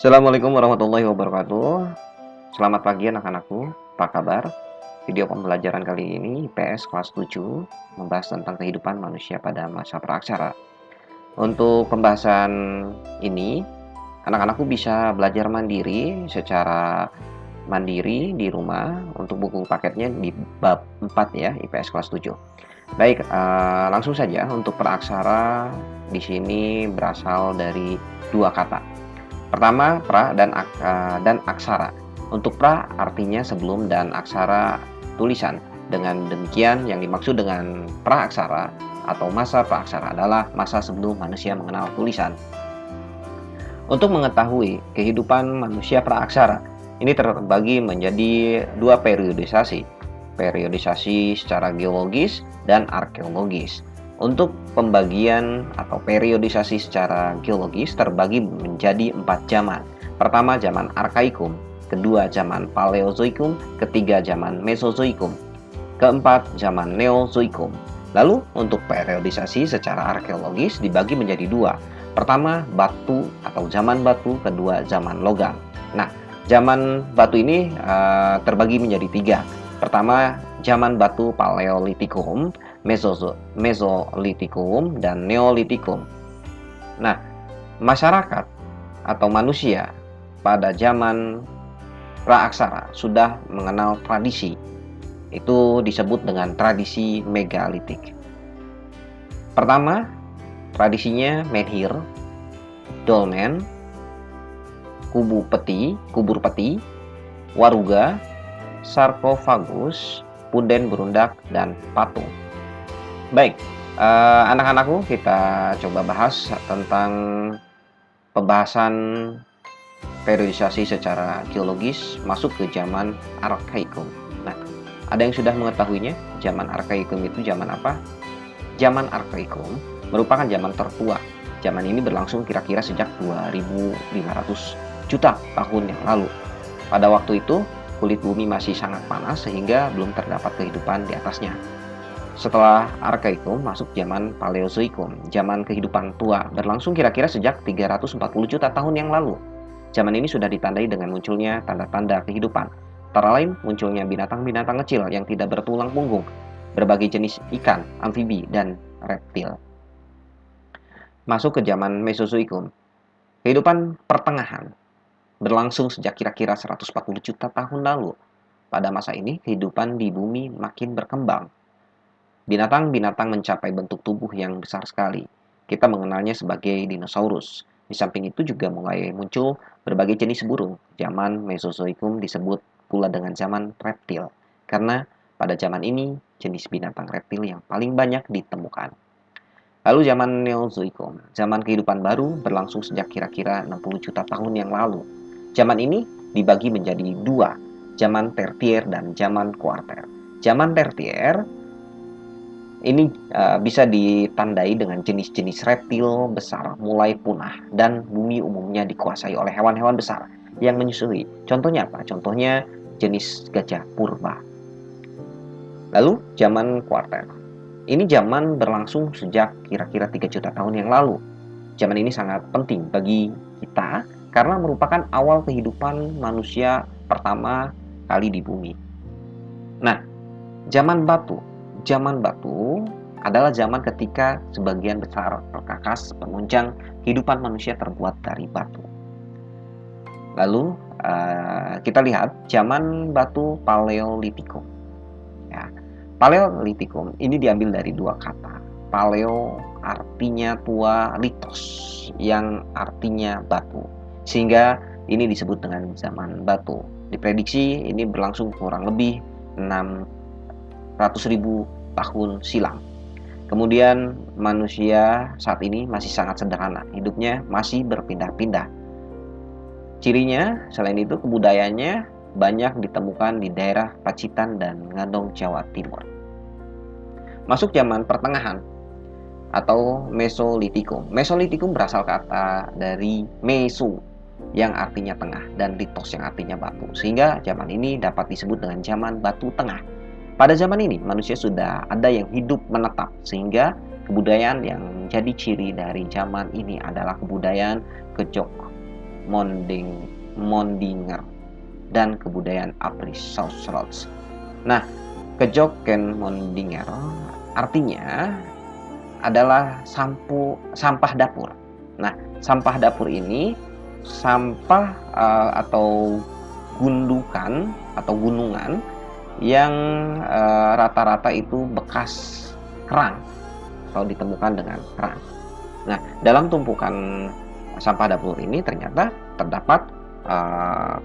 Assalamualaikum warahmatullahi wabarakatuh. Selamat pagi anak-anakku, apa kabar? Video pembelajaran kali ini IPS kelas 7 membahas tentang kehidupan manusia pada masa praaksara. Untuk pembahasan ini, anak-anakku bisa belajar mandiri secara mandiri di rumah. Untuk buku paketnya di bab 4 ya, IPS kelas 7. Baik, langsung saja untuk praaksara di sini berasal dari dua kata. Pertama, pra dan aksara. Untuk pra artinya sebelum dan aksara tulisan. Dengan demikian yang dimaksud dengan praaksara atau masa praaksara adalah masa sebelum manusia mengenal tulisan. Untuk mengetahui kehidupan manusia praaksara, ini terbagi menjadi dua periodisasi. Periodisasi secara geologis dan arkeologis. Untuk pembagian atau periodisasi secara geologis terbagi menjadi 4 zaman. Pertama, zaman Arkaikum, kedua zaman Paleozoikum, ketiga zaman Mesozoikum, keempat zaman Neozoikum. Lalu untuk periodisasi secara arkeologis dibagi menjadi dua. Pertama, batu atau zaman batu, kedua zaman logam. Nah, zaman batu ini terbagi menjadi tiga. Pertama, zaman batu Paleolitikum, Mesolitikum, dan Neolitikum. Nah, masyarakat atau manusia pada zaman praaksara sudah mengenal tradisi. Itu disebut dengan tradisi megalitik. Pertama, tradisinya menhir, dolmen, kubur peti, waruga, sarkofagus, punden berundak, dan patung. Baik, anak-anakku, kita coba bahas tentang pembahasan periodisasi secara geologis masuk ke zaman Arkaikum. Nah, ada yang sudah mengetahuinya? Zaman Arkaikum itu zaman apa? Zaman Arkaikum merupakan zaman tertua. Zaman ini berlangsung kira-kira sejak 2500 juta tahun yang lalu. Pada waktu itu, kulit bumi masih sangat panas sehingga belum terdapat kehidupan di atasnya. Setelah Arkaikum masuk zaman Paleozoikum, zaman kehidupan tua, berlangsung kira-kira sejak 340 juta tahun yang lalu. Zaman ini sudah ditandai dengan munculnya tanda-tanda kehidupan. Antara lain munculnya binatang-binatang kecil yang tidak bertulang punggung, berbagai jenis ikan, amfibi, dan reptil. Masuk ke zaman Mesozoikum. Kehidupan pertengahan berlangsung sejak kira-kira 140 juta tahun lalu. Pada masa ini, kehidupan di bumi makin berkembang. Binatang-binatang mencapai bentuk tubuh yang besar sekali. Kita mengenalnya sebagai dinosaurus. Di samping itu juga mulai muncul berbagai jenis burung. Zaman Mesozoikum disebut pula dengan zaman reptil, karena pada zaman ini jenis binatang reptil yang paling banyak ditemukan. Lalu zaman Neozoikum, zaman kehidupan baru berlangsung sejak kira-kira 60 juta tahun yang lalu. Zaman ini dibagi menjadi dua, zaman tertier dan zaman kuarter. Zaman tertier ini bisa ditandai dengan jenis-jenis reptil besar mulai punah dan bumi umumnya dikuasai oleh hewan-hewan besar yang menyusui. Contohnya apa? Contohnya jenis gajah purba. Lalu zaman kuarter. Ini zaman berlangsung sejak kira-kira 3 juta tahun yang lalu. Zaman ini sangat penting bagi kita karena merupakan awal kehidupan manusia pertama kali di bumi. Nah, zaman batu. Zaman batu adalah zaman ketika sebagian besar perkakas penunjang kehidupan manusia terbuat dari batu. Lalu kita lihat zaman batu Paleolitikum. Ya, Paleolitikum ini diambil dari dua kata. Paleo artinya tua, litos yang artinya batu. Sehingga ini disebut dengan zaman batu. Diprediksi ini berlangsung kurang lebih 600.000 tahun silam. Kemudian manusia saat ini masih sangat sederhana. Hidupnya masih berpindah-pindah. Cirinya selain itu kebudayaannya banyak ditemukan di daerah Pacitan dan Ngandong, Jawa Timur. Masuk zaman pertengahan atau Mesolitikum. Mesolitikum berasal kata dari meso yang artinya tengah dan litos yang artinya batu. Sehingga zaman ini dapat disebut dengan zaman batu tengah. Pada zaman ini manusia sudah ada yang hidup menetap sehingga kebudayaan yang menjadi ciri dari zaman ini adalah kebudayaan kejok Mondinger, dan kebudayaan Apri-Saus-Roch. Nah, Kejoken Mondinger artinya adalah sampah dapur. Nah, sampah dapur ini sampah atau gundukan atau gunungan yang rata-rata itu bekas kerang atau ditemukan dengan kerang. Nah, dalam tumpukan sampah dapur ini ternyata terdapat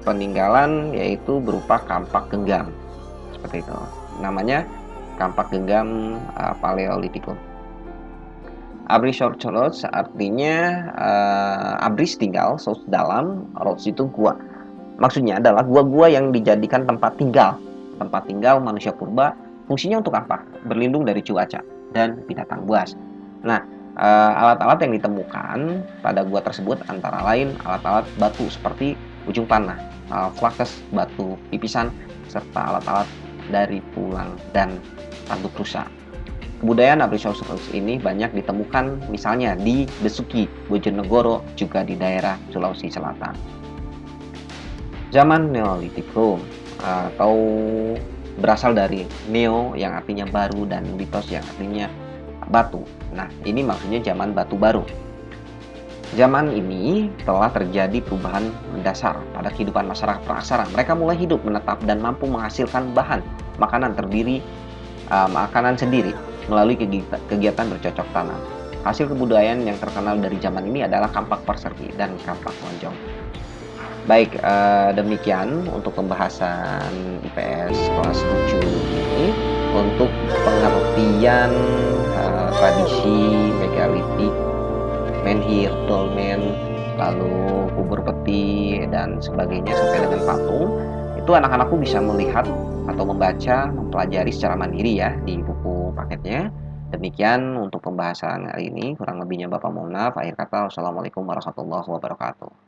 peninggalan, yaitu berupa kampak genggam seperti itu. Namanya kampak genggam Paleolitikum. Abri-Saus-Roch artinya abris tinggal, saus dalam, roch itu gua. Maksudnya adalah gua-gua yang dijadikan tempat tinggal manusia purba. Fungsinya untuk apa? Berlindung dari cuaca dan binatang buas. Nah, alat-alat yang ditemukan pada gua tersebut antara lain alat-alat batu seperti ujung panah, flakes, batu pipisan, serta alat-alat dari tulang dan tanduk rusa. Kebudayaan Abri-Saus-Roch ini banyak ditemukan misalnya di Besuki, Bojonegoro, juga di daerah Sulawesi Selatan. Zaman Neolitikum atau berasal dari neo yang artinya baru dan litos yang artinya batu. Nah, ini maksudnya zaman batu baru. Zaman ini telah terjadi perubahan mendasar pada kehidupan masyarakat praksara. Mereka mulai hidup, menetap, dan mampu menghasilkan bahan makanan sendiri melalui kegiatan bercocok tanam. Hasil kebudayaan yang terkenal dari zaman ini adalah kampak persergi dan kampak lonjong. Baik, demikian untuk pembahasan IPS kelas 7 ini. Untuk pengertian tradisi megalitik, menhir, dolmen, lalu kubur peti, dan sebagainya sampai dengan patung, itu anak-anakku bisa melihat atau membaca, mempelajari secara mandiri ya di buku paketnya. Demikian untuk pembahasan kali ini, kurang lebihnya Bapak mohon maaf. Akhir kata, wassalamualaikum warahmatullahi wabarakatuh.